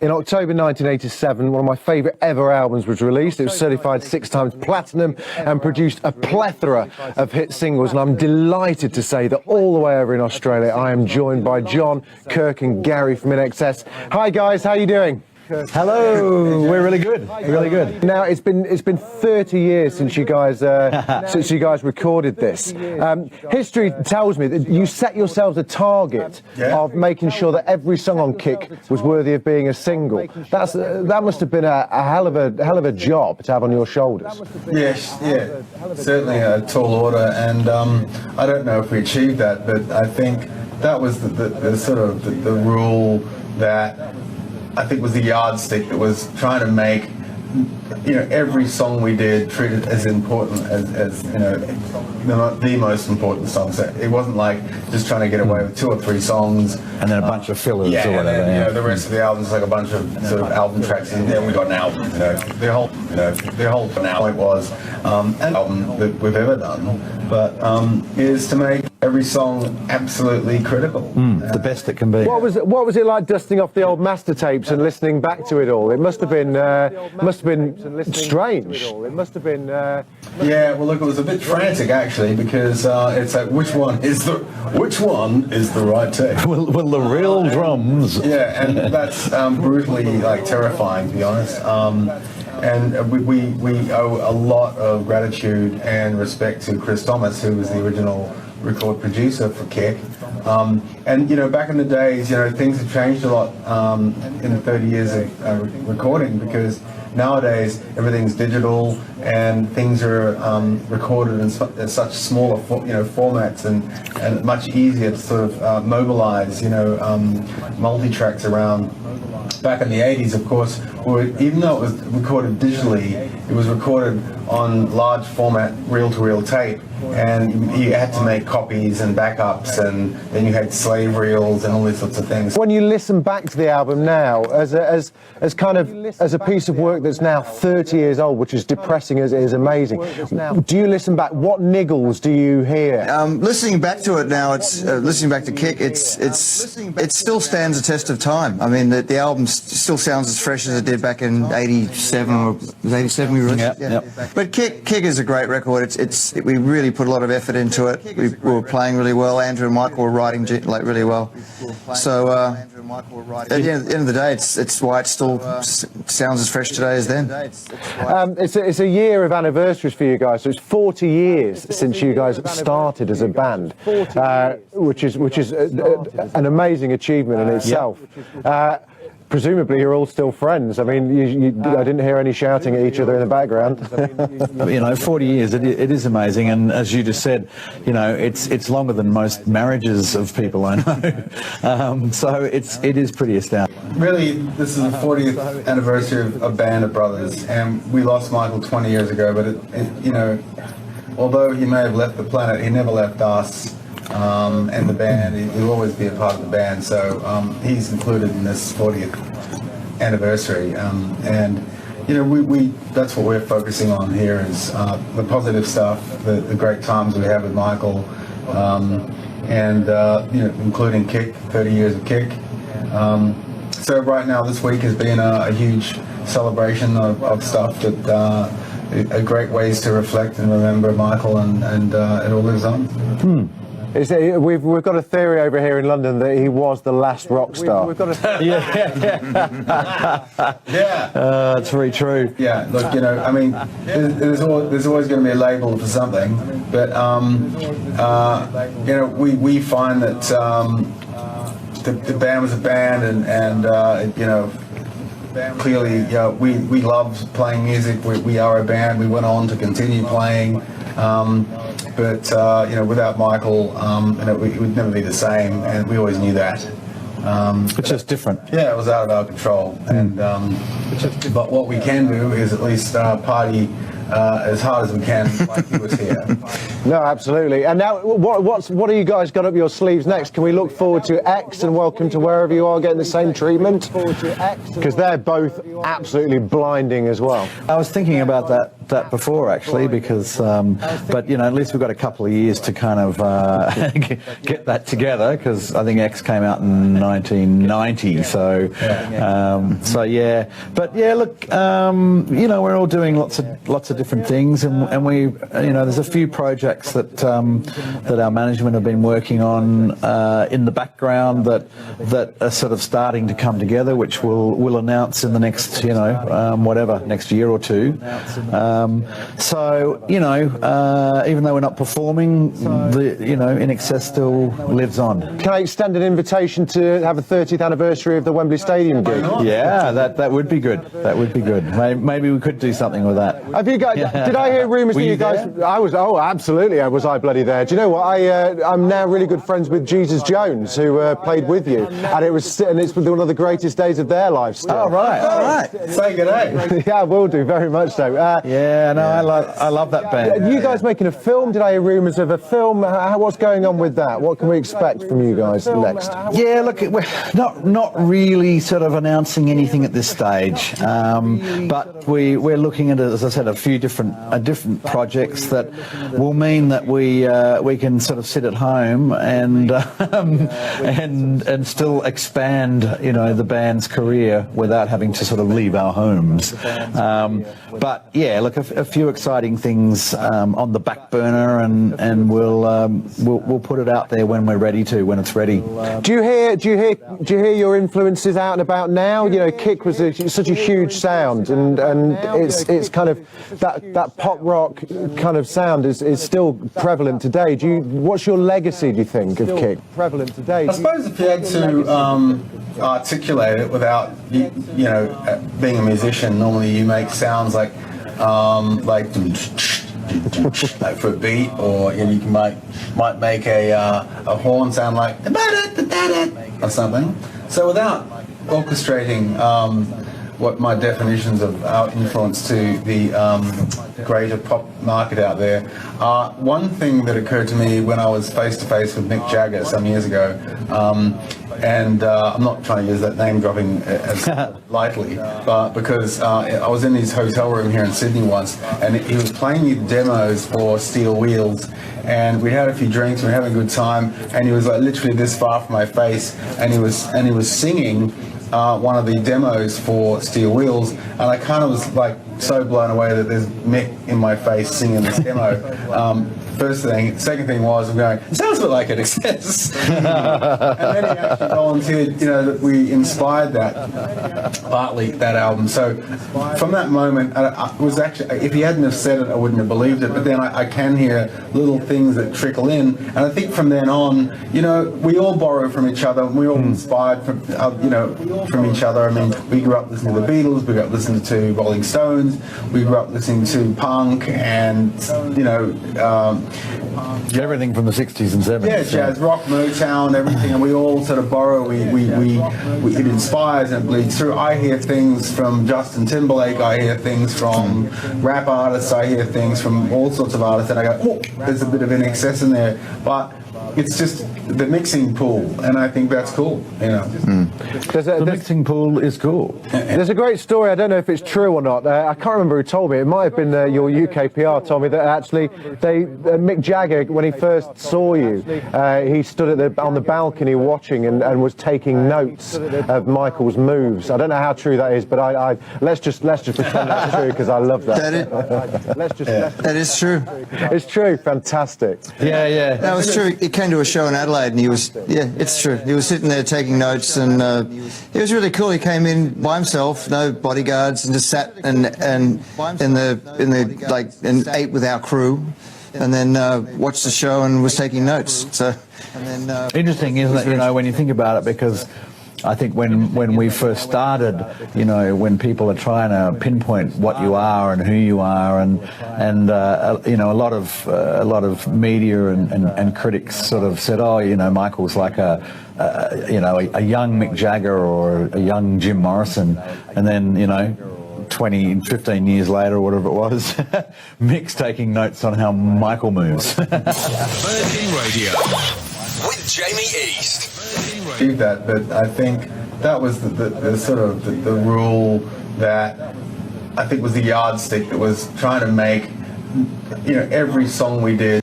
In October 1987, one of my favourite ever albums was released. It was certified 6 times platinum and produced a plethora of hit singles. And I'm delighted to say that all the way over in Australia, I am joined by John, Kirk and Garry from INXS. Hi guys, how are you doing? Hello, we're really good. Really good. Now it's been 30 years since you guys recorded this. History tells me that you set yourselves a target of making sure that every song on Kick was worthy of being a single. That must have been a hell of a job to have on your shoulders. Yes, yeah, certainly a tall order, and I don't know if we achieved that, but I think that was the sort of the rule that I think was the yardstick that was trying to make, you know, every song we did treated as important as you know, the most important songs. It wasn't like just trying to get away with 2 or 3 songs and then a bunch of fillers or whatever. And then, you know, the rest of the album's like a bunch of sort of album tracks, and then we got an album. You know, their whole point was an album that we've ever done, but is to make every song absolutely critical. The best it can be. What was it like dusting off the old master tapes and listening back to it all? It must have been strange. It must have been. Yeah, well, look, it was a bit frantic actually, because it's like which one is the right tape? Well, the real drums. Yeah, and that's brutally like terrifying, to be honest. And we owe a lot of gratitude and respect to Chris Thomas, who was the original record producer for Kick. And you know, back in the days, you know, things have changed a lot in the 30 years of recording, because nowadays everything's digital and things are recorded in such smaller formats, and much easier to sort of mobilize, you know, multi-tracks around. Back in the 80s, of course, even though it was recorded digitally, it was recorded on large format reel-to-reel tape, and you had to make copies and backups, and then you had slave reels and all these sorts of things. When you listen back to the album now, as a piece of work that's now 30 years old, which is depressing as it is amazing, do you listen back? What niggles do you hear? Listening back to it now, it's listening back to Kick. It still stands the test of time. I mean, the album still sounds as fresh as it did back in '87, or was 87 we released it? Yep. But Kick is a great record. We really put a lot of effort into it. We were playing really well. Andrew and Michael were writing like really well. So at the end of the day, it's why it still sounds as fresh today as then. It's a year of anniversaries for you guys. So it's 40 years since you guys started as a band, which is an amazing achievement in itself. Presumably you're all still friends. I mean, I didn't hear any shouting at each other in the background. You know, 40 years, it is amazing, and as you just said, you know, it's longer than most marriages of people I know. So it is pretty astounding. Really, this is the 40th anniversary of Band of Brothers, and we lost Michael 20 years ago, but you know, although he may have left the planet, he never left us. And the band, he'll always be a part of the band, so he's included in this 40th anniversary, and you know, that's what we're focusing on here, is the positive stuff, the great times we have with Michael, and you know, including Kick, 30 years of Kick. So right now, this week has been a huge celebration of stuff that are great ways to reflect and remember Michael, and it all lives on. We've got a theory over here in London that he was the last rock star. That's very true. Yeah, look, you know, I mean, there's always going to be a label for something, but you know, we find that the band was a band, and you know, clearly, you know, we love playing music. We are a band. We went on to continue playing. But you know, without Michael, you know, we would never be the same, and we always knew that. It's just different. Yeah, it was out of our control, and but what we can do is at least party as hard as we can, like he was here. No, absolutely. And now, what have you guys got up your sleeves next? Can we look forward to X and Welcome to Wherever You Are getting the same treatment? Because they're both absolutely blinding as well. I was thinking about that that before, actually, because, but, you know, at least we've got a couple of years to kind of get that together, because I think X came out in 1990, so yeah. But yeah, look, you know, we're all doing lots of different things, and we, you know, there's a few projects that our management have been working on in the background that are sort of starting to come together, which we'll announce in the next, you know, next year or two. So, you know, even though we're not performing, you know, INXS still lives on. Can I extend an invitation to have a 30th anniversary of the Wembley Stadium gig? Yeah, that would be good. That would be good. Maybe we could do something with that. Have you guys? Did I hear rumours that you guys? There? I was. Oh, absolutely. Was I bloody there? Do you know what? I'm now really good friends with Jesus Jones, who played with you, and it's one of the greatest days of their lives. Still. Oh, right. All right. Say good day. Yeah, will do. Very much so. Yeah, no, I love that band. You guys making a film? Did I hear rumours of a film? What's going on with that? What can we expect from you guys next? Yeah, look, we're not really sort of announcing anything at this stage, but we're looking at, as I said, a few different projects that will mean that we can sort of sit at home and still expand, you know, the band's career without having to sort of leave our homes. But yeah, look, a few exciting things on the back burner, and we'll put it out there when we're ready to, when it's ready. Do you hear your influences out and about now? You know, Kick was such a huge sound, and it's kind of that pop rock kind of sound is still prevalent today. What's your legacy, do you think, of Kick? Prevalent today. I suppose if you had to articulate it without you know, being a musician, normally you make sounds like for a beat, or you know, you might make a horn sound like or something. So without orchestrating what my definitions of our influence to the greater pop market out there, one thing that occurred to me when I was face to face with Mick Jagger some years ago, and I'm not trying to use that name dropping as lightly, but because I was in his hotel room here in Sydney once, and he was playing me the demos for Steel Wheels, and we had a few drinks, we were having a good time, and he was like literally this far from my face, and he was singing one of the demos for Steel Wheels, and I kind of was like so blown away that there's Mick in my face singing this demo. First thing. Second thing was, I'm going, it sounds a bit like INXS. And then he actually volunteered, you know, that we inspired that, partly that album. So from that moment, I was actually, if he hadn't have said it, I wouldn't have believed it. But then I can hear little things that trickle in. And I think from then on, you know, we all borrow from each other. We all inspired from, you know, from each other. I mean, we grew up listening to the Beatles. We grew up listening to Rolling Stones. We grew up listening to punk and, you know, everything from the 60s and 70s. Yeah, jazz, rock, Motown, everything, and we all sort of borrow. It inspires and it bleeds through. I hear things from Justin Timberlake. I hear things from rap artists. I hear things from all sorts of artists, and I go, oh, there's a bit of INXS in there, but it's just the mixing pool, and I think that's cool, you know. The mixing pool is cool. There's a great story, I don't know if it's true or not, I can't remember who told me, it might have been your UK PR told me that actually Mick Jagger, when he first saw you, he stood on the balcony watching and was taking notes of Michael's moves. I don't know how true that is, but let's just pretend that's true, because I love that. That is true. It's true, fantastic. Yeah. That was true. He came to a show in Adelaide, and he was, yeah, it's true. He was sitting there taking notes, and it was really cool. He came in by himself, no bodyguards, and just sat and ate with our crew, and then watched the show and was taking notes. So, Interesting, isn't it? You know, when you think about it, because I think when we first started, you know, when people are trying to pinpoint what you are and who you are, and you know, a lot of media and critics sort of said, oh, you know, Michael's like a young Mick Jagger or a young Jim Morrison, and then, you know, 15 years later or whatever it was, Mick's taking notes on how Michael moves. Virgin Radio with Jamie East. Achieve that, but I think that was the sort of the rule that I think was the yardstick that was trying to make, you know, every song we did